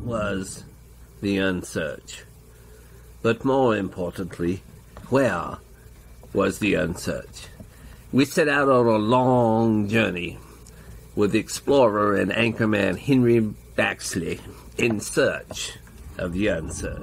was the Unsearch? But more importantly, where was the Unsearch? We set out on a long journey with explorer and anchorman Henry Baxley in search of the Unsearch.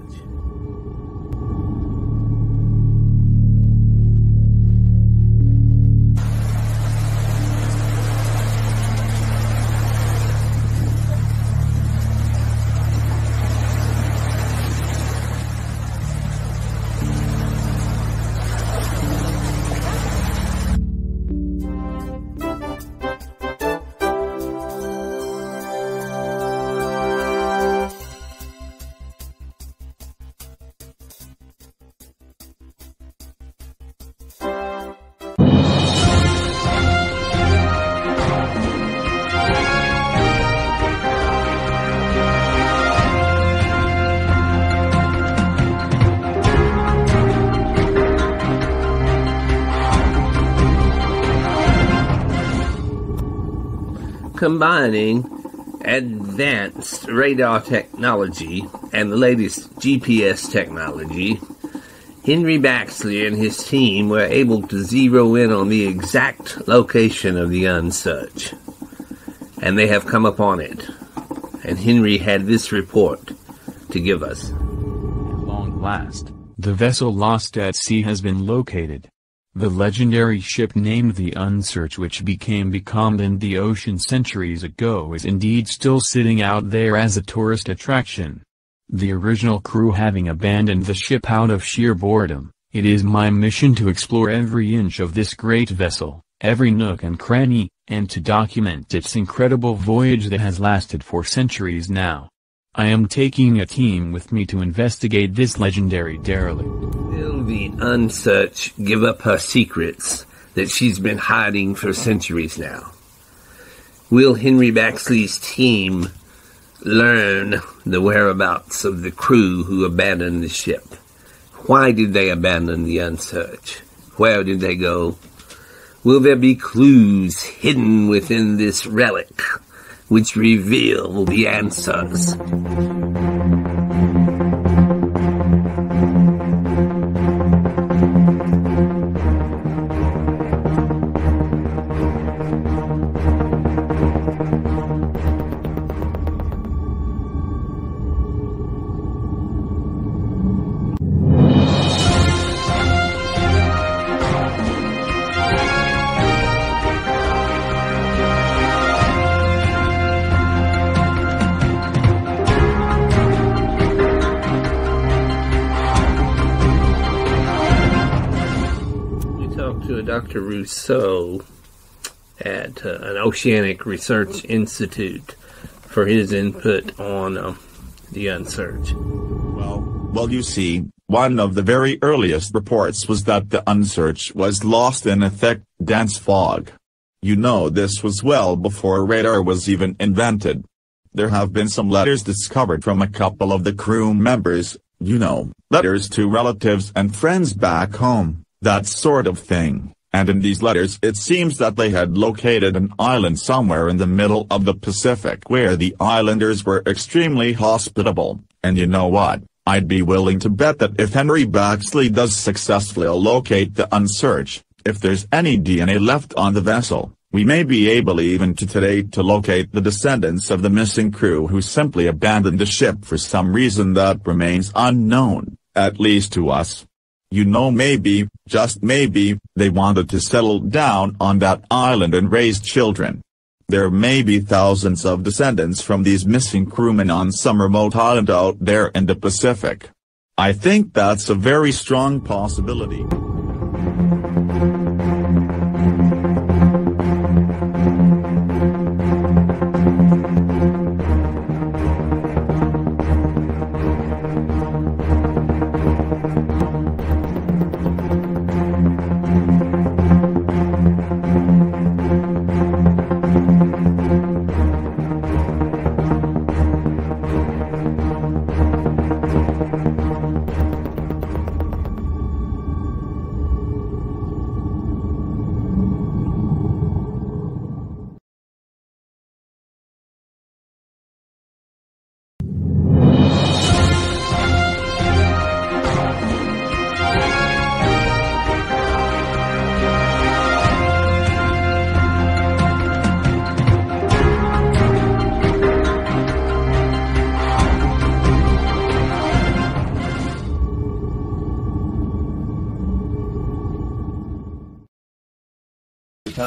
Combining advanced radar technology and the latest GPS technology, Henry Baxley and his team were able to zero in on the exact location of the Unsearch. And they have come upon it. And Henry had this report to give us. At long last, the vessel lost at sea has been located. The legendary ship named the Unsearch, which became becalmed in the ocean centuries ago, is indeed still sitting out there as a tourist attraction. The original crew having abandoned the ship out of sheer boredom, it is my mission to explore every inch of this great vessel, every nook and cranny, and to document its incredible voyage that has lasted for centuries now. I am taking a team with me to investigate this legendary derelict. Will the Unsearch give up her secrets that she's been hiding for centuries now? Will Henry Baxley's team learn the whereabouts of the crew who abandoned the ship? Why did they abandon the Unsearch? Where did they go? Will there be clues hidden within this relic which reveal the answers? To Dr. Rousseau at an Oceanic Research Institute for his input on the Unsearch. Well, you see, one of the very earliest reports was that the Unsearch was lost in a thick, dense fog. You know, this was well before radar was even invented. There have been some letters discovered from a couple of the crew members, you know, letters to relatives and friends back home, that sort of thing. And in these letters it seems that they had located an island somewhere in the middle of the Pacific where the islanders were extremely hospitable, and you know what, I'd be willing to bet that if Henry Baxley does successfully locate the Unsearch, if there's any DNA left on the vessel, we may be able even to today to locate the descendants of the missing crew who simply abandoned the ship for some reason that remains unknown, at least to us. You know, maybe, just maybe, they wanted to settle down on that island and raise children. There may be thousands of descendants from these missing crewmen on some remote island out there in the Pacific. I think that's a very strong possibility.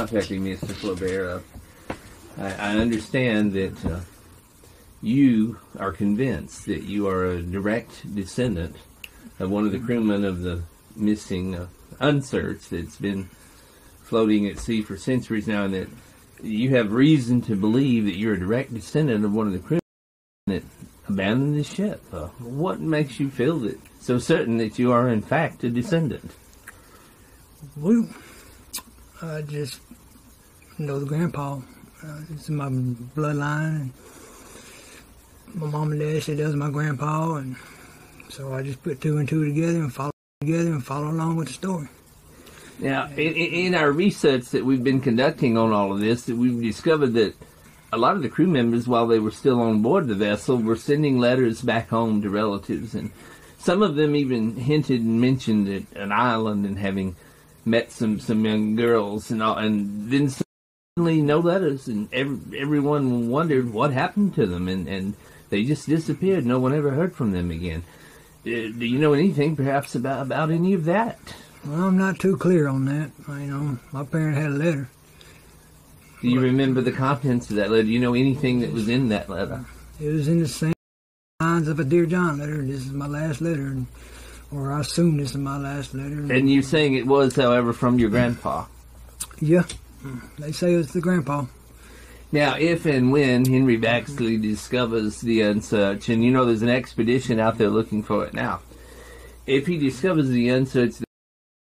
contacting me, Mr. Flaubert. I understand that you are convinced that you are a direct descendant of one of the crewmen of the missing Unsearch that's been floating at sea for centuries now, and that you have reason to believe that you're a direct descendant of one of the crewmen that abandoned the ship. What makes you feel that so certain that you are in fact a descendant? Well, I just know the grandpa. It's in my bloodline. And my mom and dad said that was my grandpa, and so I just put two and two together and follow along with the story. Now, in our research that we've been conducting on all of this, that we've discovered that a lot of the crew members, while they were still on board the vessel, were sending letters back home to relatives, and some of them even hinted and mentioned an island and having met some young girls and all, and then suddenly no letters, and everyone wondered what happened to them, and they just disappeared. No one ever heard from them again. Do you know anything, perhaps, about any of that? Well, I'm not too clear on that. My parent had a letter. Do you remember the contents of that letter? Do you know anything that was in that letter? It was in the same lines of a Dear John letter. This is my last letter, or I assume this is my last letter. And you're saying it was, however, from your grandpa? Yeah, they say it's the grandpa. Now, if and when Henry Baxley discovers the Unsearch, and there's an expedition out there looking for it now, if he discovers the Unsearch,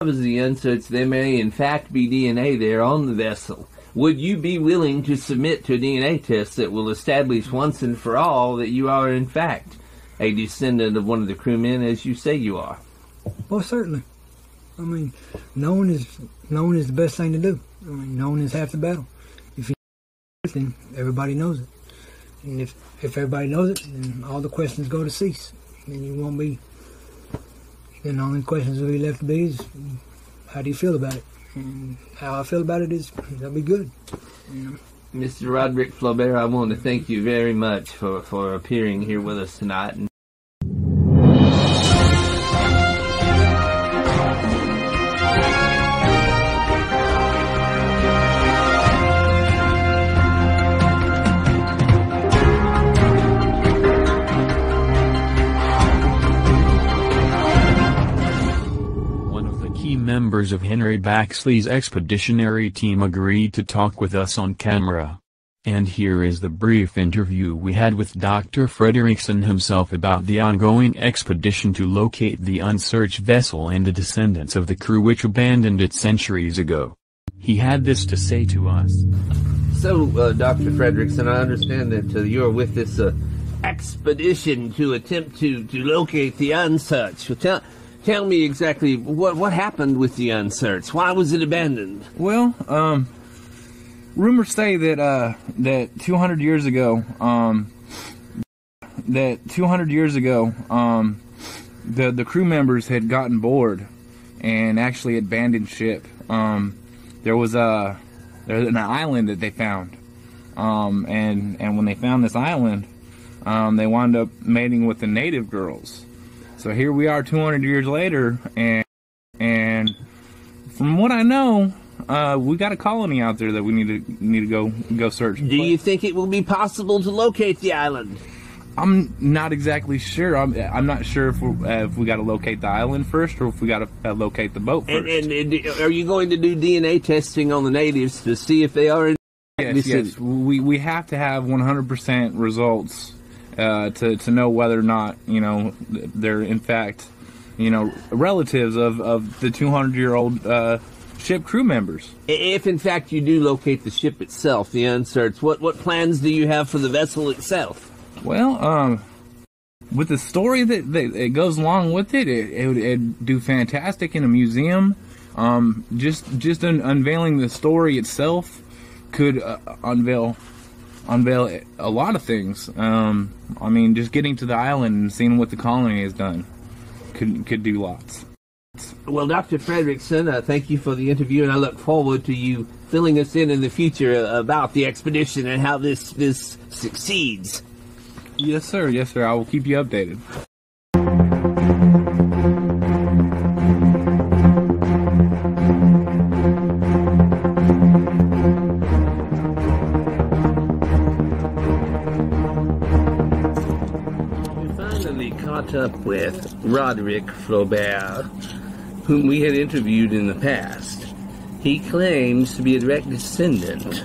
there may in fact be DNA there on the vessel. Would you be willing to submit to a DNA test that will establish once and for all that you are in fact a descendant of one of the crewmen, as you say you are? Well, certainly. Knowing is the best thing to do. Knowing is half the battle. If you know it, then everybody knows it. And if everybody knows it, then all the questions go to cease. Then you won't be. Then the only questions that will be left to be is, how do you feel about it? And how I feel about it is, that'll be good. Mr. Roderick Flaubert, I want to thank you very much for appearing here with us tonight. Members of Henry Baxley's expeditionary team agreed to talk with us on camera. And here is the brief interview we had with Dr. Frederickson himself about the ongoing expedition to locate the Unsearch vessel and the descendants of the crew which abandoned it centuries ago. He had this to say to us. So, Dr. Frederickson, I understand that you're with this expedition to attempt to locate the Unsearch. Well, tell me exactly what happened with the Unsearch. Why was it abandoned? Well, rumors say that 200 years ago, the crew members had gotten bored and actually abandoned ship. There was an island that they found, and when they found this island, they wound up mating with the native girls. So here we are 200 years later, and from what I know, we got a colony out there that we need to go search. Do you think it will be possible to locate the island? I'm not exactly sure. I'm not sure if we got to locate the island first, or if we got to locate the boat first. And are you going to do DNA testing on the natives to see if they are? Yes. We have to have 100% results. To know whether or not, they're in fact, relatives of the 200-year-old ship crew members. If in fact you do locate the ship itself, the Unsearch, what plans do you have for the vessel itself? Well, with the story that it goes along with it, it'd do fantastic in a museum. Just unveiling the story itself could unveil a lot of things. Just getting to the island and seeing what the colony has done could do lots. Well, Dr. Frederickson, thank you for the interview, and I look forward to you filling us in the future about the expedition and how this succeeds. Yes, sir. I will keep you updated. finally caught up with Roderick Flaubert, whom we had interviewed in the past. He claims to be a direct descendant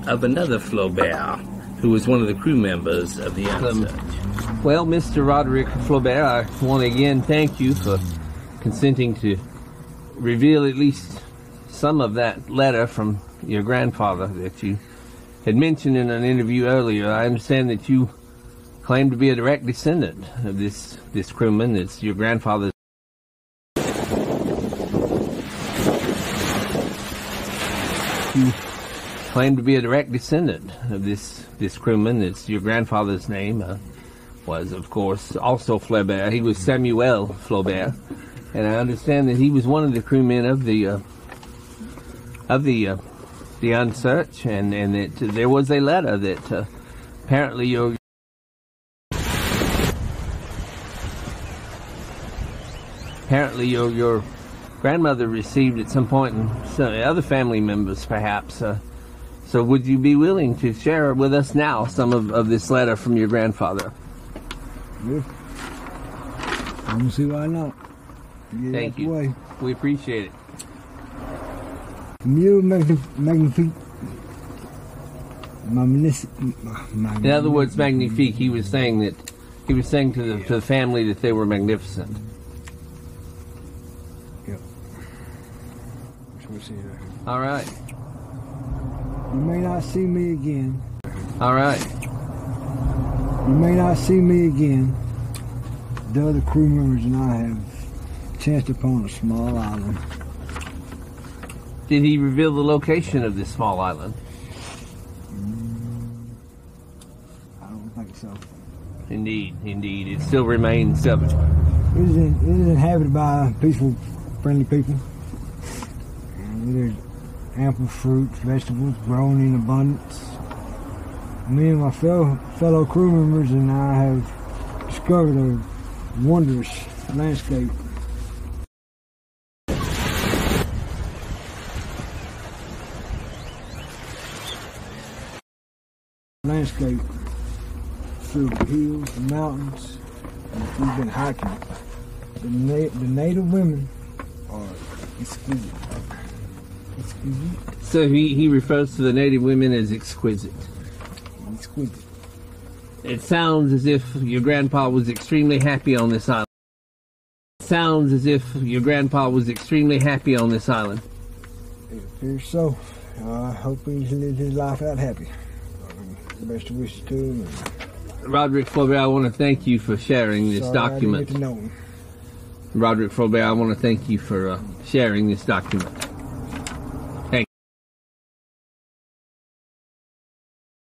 of another Flaubert, who was one of the crew members of the Unsearch. Well, Mr. Roderick Flaubert, I want to again thank you for consenting to reveal at least some of that letter from your grandfather that you had mentioned in an interview earlier. I understand that you claim to be a direct descendant of this crewman. It's your grandfather's. You claim to be a direct descendant of this crewman. It's your grandfather's name was, of course, also Flaubert. He was Samuel Flaubert, and I understand that he was one of the crewmen of the Unsearch, and that there was a letter that apparently your grandmother received at some point, and some other family members perhaps. So would you be willing to share with us now some of this letter from your grandfather? Yeah. I don't see why not. Thank you. Way. We appreciate it. Mieux magnifique. In other words, magnifique. He was saying to the family that they were magnificent. Yep. That's what we see right here. All right. You may not see me again. All right. You may not see me again. The other crew members and I have chanced upon a small island. Did he reveal the location of this small island? I don't think so. Indeed. It still remains It is inhabited by peaceful, friendly people. And there's ample fruits, vegetables grown in abundance. Me and my fellow crew members and I have discovered a wondrous landscape. Landscape filled with hills and mountains. And if we've been hiking, the native women are exquisite. So he refers to the native women as exquisite. Exquisite. It sounds as if your grandpa was extremely happy on this island. It appears so. I hope he lives his life out happy. Best wishes to him. Roderick Flaubert, I want to thank you for sharing this document. I didn't get to know him. Roderick Flaubert, I want to thank you for sharing this document.